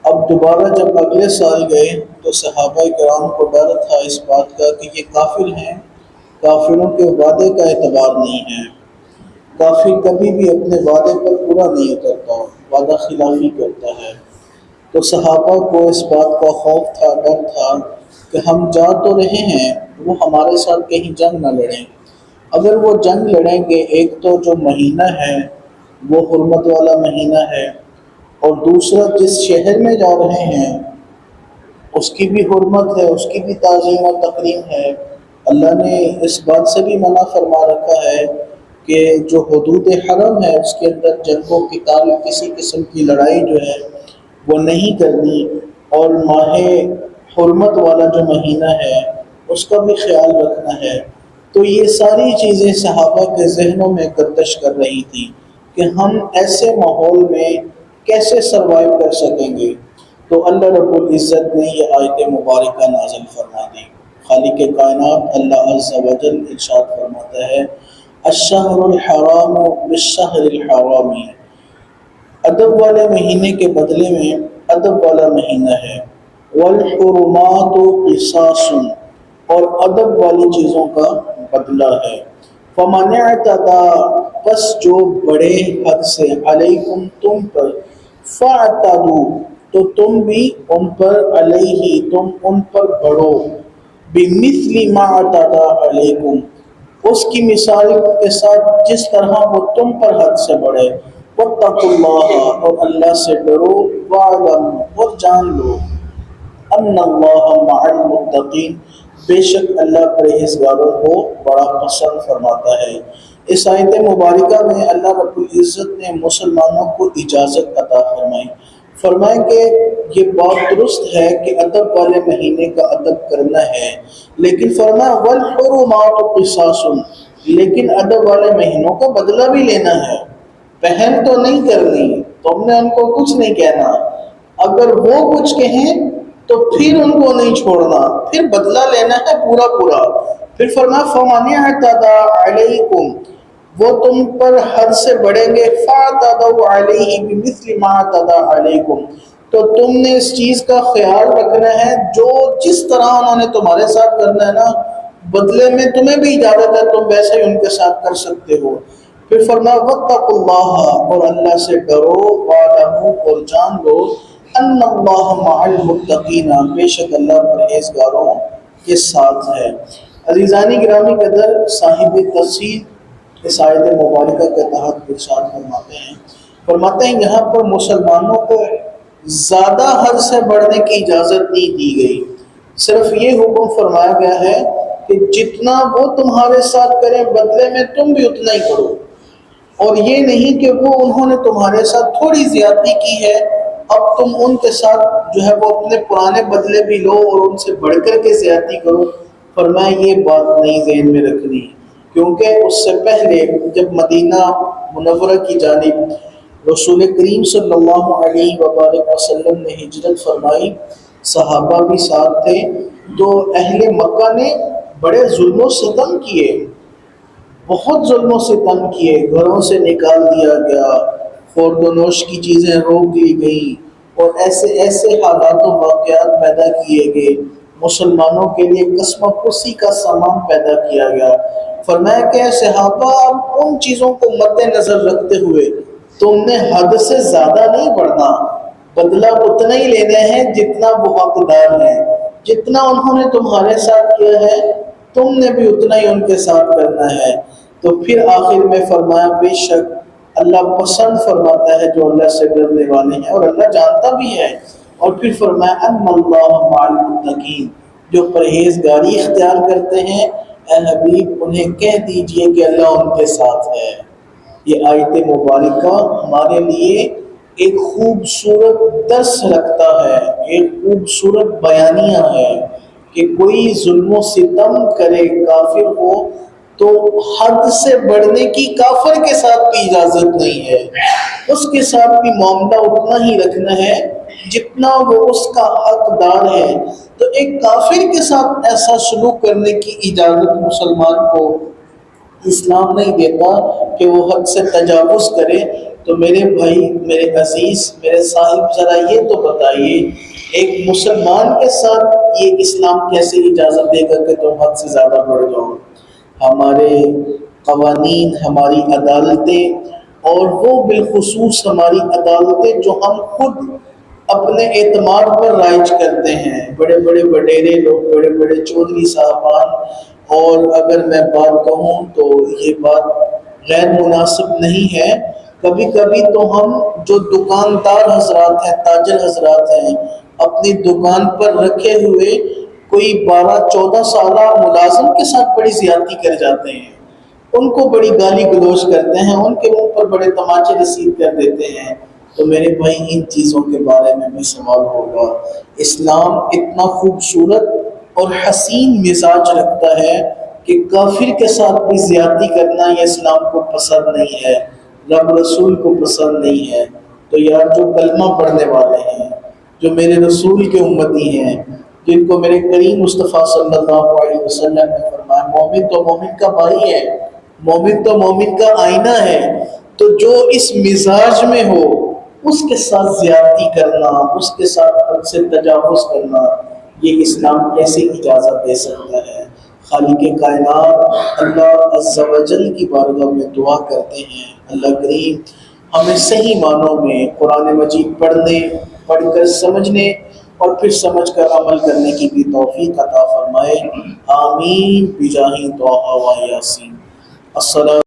اب دوبارہ جب اگلے سال گئے تو صحابہ کرام کو ڈر تھا اس بات کا کہ یہ کافر ہیں، کافروں کے وعدے کا اعتبار نہیں ہے، کافر کبھی بھی اپنے وعدے پر پورا نہیں اترتا، وعدہ خلافی کرتا ہے۔ تو صحابہ کو اس بات کا خوف تھا، ڈر تھا کہ ہم جا تو رہے ہیں، وہ ہمارے ساتھ کہیں جنگ نہ لڑیں۔ اگر وہ جنگ لڑیں گے، ایک تو جو مہینہ ہے وہ حرمت والا مہینہ ہے، اور دوسرا جس شہر میں جا رہے ہیں اس کی بھی حرمت ہے، اس کی بھی تعظیم و تکریم ہے۔ اللہ نے اس بات سے بھی منع فرما رکھا ہے کہ جو حدود حرم ہے اس کے اندر جنگ و قتال، کسی قسم کی لڑائی جو ہے وہ نہیں کرنی، اور ماہ حرمت والا جو مہینہ ہے اس کا بھی خیال رکھنا ہے۔ تو یہ ساری چیزیں صحابہ کے ذہنوں میں گردش کر رہی تھی کہ ہم ایسے ماحول میں کیسے سروائیو کر سکیں گے۔ تو اللہ رب العزت نے یہ آیت مبارکہ نازل فرما دی۔ خالق کائنات اللہ عز و جل ارشاد فرماتا ہے: الشہر الحرام بالشہر الحرام، ادب والے مہینے کے بدلے میں ادب والا مہینہ ہے۔ والحرمات قصاص، اور ادب والی چیزوں کا بدلہ ہے۔ فمن اعتدى، پس جو بڑے حد سے، علیکم تم پر، فاعتدوا، تو تم بھی ان پر، علیہ تم ان پر بڑھو، بمثل ما اعتدى علیکم، اس کی مثال کے ساتھ جس طرح وہ تم پر حد سے بڑھے۔ واتقوا اللہ، اور اللہ سے ڈرو، واعلموا، اور جان لو، ان اللہ مع المتقین، بے شک اللہ پرہیزگاروں کو بڑا پسند فرماتا ہے۔ اس آیت مبارکہ میں اللہ رب العزت نے مسلمانوں کو اجازت عطا فرمائی، فرمائے کہ یہ بات درست ہے کہ ادب والے مہینے کا ادب کرنا ہے، لیکن فرمایا والحرمات قصاص، لیکن ادب والے مہینوں کا بدلہ بھی لینا ہے۔ پہن تو نہیں کرنی، تم نے ان کو کچھ نہیں کہنا، اگر وہ کچھ کہیں تو پھر ان کو نہیں چھوڑنا، پھر بدلہ لینا ہے پورا پورا۔ پھر فرمایا فَمَنِ اعْتَدَىٰ عَلَيْكُمْ، وہ تم پر حد سے بڑھیں گے، فَاعْتَدَوْا عَلَيْهِ بِمِثْلِ مَا اعْتَدَىٰ عَلَيْكُمْ، تو تم نے اس چیز کا خیال رکھنا ہے جو جس طرح انہوں نے تمہارے ساتھ کرنا ہے نا، بدلے میں تمہیں بھی اجازت ہے، تم ویسے ہی ان کے ساتھ کر سکتے ہو۔ پھر فرمایا واتقوا اللہ، اور اللہ سے ڈرو، واعلموا، اور جان لو، ان اللہ مع المتقین، بے شک اللہ پرہیزگاروں کے ساتھ ہے۔ عزیزانی گرامی قدر، صاحب تفسیر اس آیت مبارکہ کے تحت ارشاد فرماتے ہیں یہاں پر مسلمانوں کو زیادہ حد سے بڑھنے کی اجازت نہیں دی گئی، صرف یہ حکم فرمایا گیا ہے کہ جتنا وہ تمہارے ساتھ کریں بدلے میں تم بھی اتنا ہی کرو، اور یہ نہیں کہ وہ انہوں نے تمہارے ساتھ تھوڑی زیادتی کی ہے، اب تم ان کے ساتھ جو ہے وہ اپنے پرانے بدلے بھی لو اور ان سے بڑھ کر کے زیادتی کرو۔ فرمایا یہ بات نہیں ذہن میں رکھنی، کیونکہ اس سے پہلے جب مدینہ منورہ کی جانب رسول کریم صلی اللہ علیہ وآلہ وسلم نے ہجرت فرمائی، صحابہ بھی ساتھ تھے، تو اہل مکہ نے بڑے ظلم و ستم کیے، بہت ظلم و ستم کیے، گھروں سے نکال دیا گیا، خورد و نوش کی چیزیں روک لی گئیں، اور ایسے ایسے حالات و واقعات پیدا کیے گئے، مسلمانوں کے لیے قسم کشی کا سامان پیدا کیا گیا۔ فرمایا کہ صحابہ ان چیزوں کو مد نظر رکھتے ہوئے تم نے حد سے زیادہ نہیں بڑھنا، بدلہ اتنا ہی لینے ہیں جتنا وہ حقدار ہیں، جتنا انہوں نے تمہارے ساتھ کیا ہے تم نے بھی اتنا ہی ان کے ساتھ کرنا ہے۔ تو پھر آخر میں فرمایا بے شک اللہ پسند فرماتا ہے جو اللہ سے ڈرنے والے ہیں، اور اللہ جانتا بھی ہے۔ اور پھر فرمایا ان اللہ مع المتقین، جو پرہیزگاری اختیار کرتے ہیں اے حبیب انہیں کہہ دیجئے کہ اللہ ان کے ساتھ ہے۔ یہ آیت مبارکہ ہمارے لیے ایک خوبصورت درس رکھتا ہے، ایک خوبصورت بیانیہ ہے کہ کوئی ظلم و ستم کرے، کافر ہو، تو حد سے بڑھنے کی کافر کے ساتھ بھی اجازت نہیں ہے، اس کے ساتھ بھی معاملہ اتنا ہی رکھنا ہے جتنا وہ اس کا حقدار ہے۔ تو ایک کافر کے ساتھ ایسا سلوک کرنے کی اجازت مسلمان کو اسلام نہیں دیتا کہ وہ حد سے تجاوز کرے، تو میرے بھائی، میرے عزیز، میرے صاحب، ذرا یہ تو بتائیے، ایک مسلمان کے ساتھ یہ اسلام کیسے اجازت دے گا کہ تم حد سے زیادہ بڑھ جاؤ؟ ہمارے قوانین، ہماری عدالتیں، اور وہ بالخصوص ہماری عدالتیں جو ہم خود اپنے اعتماد پر رائج کرتے ہیں، بڑے بڑے وڈیرے لوگ، بڑے بڑے چودھری صاحبان، اور اگر میں بات کہوں تو یہ بات غیر مناسب نہیں ہے، کبھی کبھی تو ہم جو دکاندار حضرات ہیں، تاجر حضرات ہیں، اپنی دکان پر رکھے ہوئے کوئی 12 14 سالہ ملازم کے ساتھ بڑی زیادتی کر جاتے ہیں، ان کو بڑی گالی گلوچ کرتے ہیں، ان کے منہ پر بڑے تماچے رسید کر دیتے ہیں۔ تو میرے بھائی، ان چیزوں کے بارے میں بھی سوال ہوگا۔ اسلام اتنا خوبصورت اور حسین مزاج رکھتا ہے کہ کافر کے ساتھ بھی زیادتی کرنا یہ اسلام کو پسند نہیں ہے، رب رسول کو پسند نہیں ہے۔ تو یار، جو کلمہ پڑھنے والے ہیں، جو میرے رسول کے امتی ہیں، جن کو میرے کریم مصطفیٰ صلی اللہ علیہ وسلم نے فرمایا مومن تو مومن کا بھائی ہے، مومن تو مومن کا آئینہ ہے، تو جو اس مزاج میں ہو اس کے ساتھ زیادتی کرنا، اس کے ساتھ حد سے تجاوز کرنا، یہ اسلام کیسے اجازت دے سکتا ہے؟ خالق کائنات اللہ عز و جل کی بارگاہ میں دعا کرتے ہیں، اللہ کریم ہمیں صحیح معنوں میں قرآن مجید پڑھنے، پڑھ کر سمجھنے، اور پھر سمجھ کر عمل کرنے کی بھی توفیق عطا فرمائے۔ آمین بجاہ طٰہٰ و یاسین۔ السلام